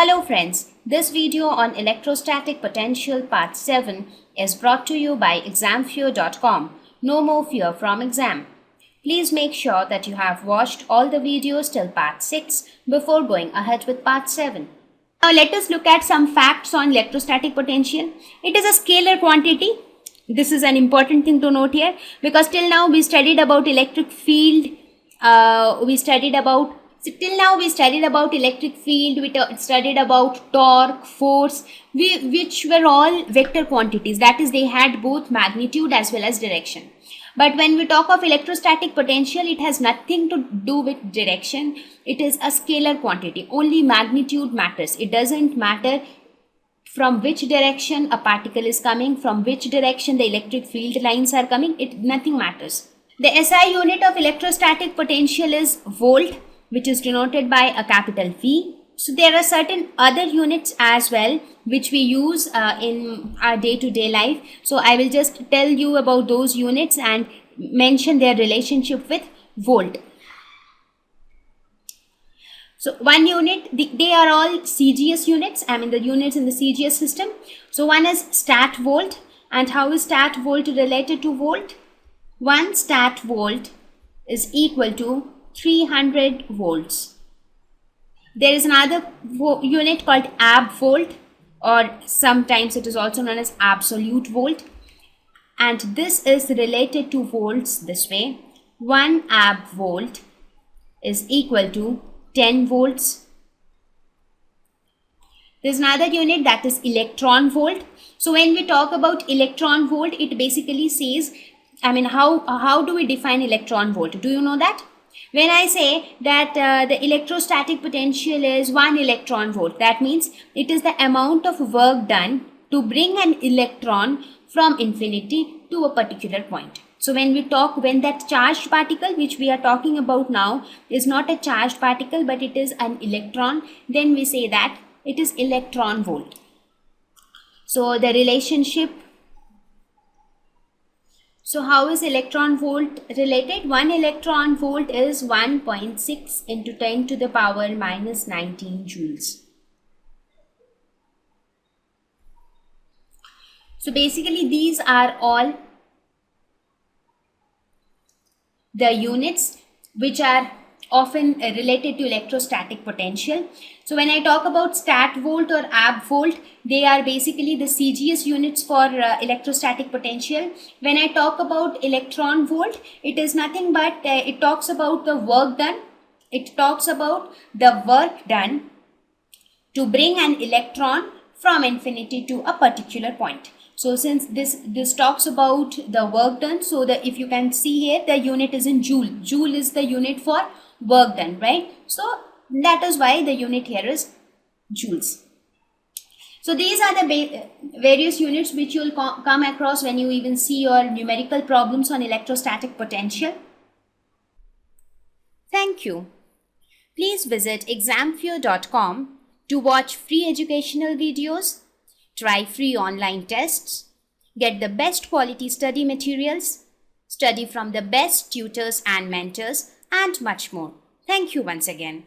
Hello friends, this video on electrostatic potential part 7 is brought to you by examfear.com. No more fear from exam. Please make sure that you have watched all the videos till part 6 before going ahead with part 7. Now let us look at some facts on electrostatic potential. It is a scalar quantity. This is an important thing to note here because till now we studied about electric field. We studied about electric field, we studied about torque, force, which were all vector quantities. That is, they had both magnitude as well as direction. But when we talk of electrostatic potential, it has nothing to do with direction. It is a scalar quantity. Only magnitude matters. It doesn't matter from which direction a particle is coming, from which direction the electric field lines are coming. Nothing matters. The SI unit of electrostatic potential is volt, which is denoted by a capital V. So there are certain other units as well which we use in our day-to-day life. So I will just tell you about those units and mention their relationship with volt. So one unit, they are all CGS units, the units in the CGS system. So one is stat volt. And how is stat volt related to volt? 1 stat volt is equal to 300 volts. There is another unit called ab volt, or sometimes it is also known as absolute volt, and this is related to volts this way. 1 ab volt is equal to 10 volts. There's another unit that is electron volt. So when we talk about electron volt, it basically says, how do we define electron volt? Do you know that? When I say that the electrostatic potential is 1 electron volt, that means it is the amount of work done to bring an electron from infinity to a particular point. So when that charged particle which we are talking about now is not a charged particle but it is an electron, then we say that it is electron volt. So the relationship. So how is electron volt related? 1 electron volt is 1.6 into 10 to the power minus 19 joules. So basically these are all the units which are often related to electrostatic potential. So when I talk about stat volt or ab volt, they are basically the CGS units for electrostatic potential. When I talk about electron volt, it is nothing but it talks about the work done. It talks about the work done to bring an electron from infinity to a particular point. So since this talks about the work done, so if you can see here, the unit is in joule. Joule is the unit for work done, right? So that is why the unit here is joules. So these are the various units which you will come across when you even see your numerical problems on electrostatic potential. Thank you. Please visit examfear.com to watch free educational videos, try free online tests, get the best quality study materials, study from the best tutors and mentors, and much more. Thank you once again.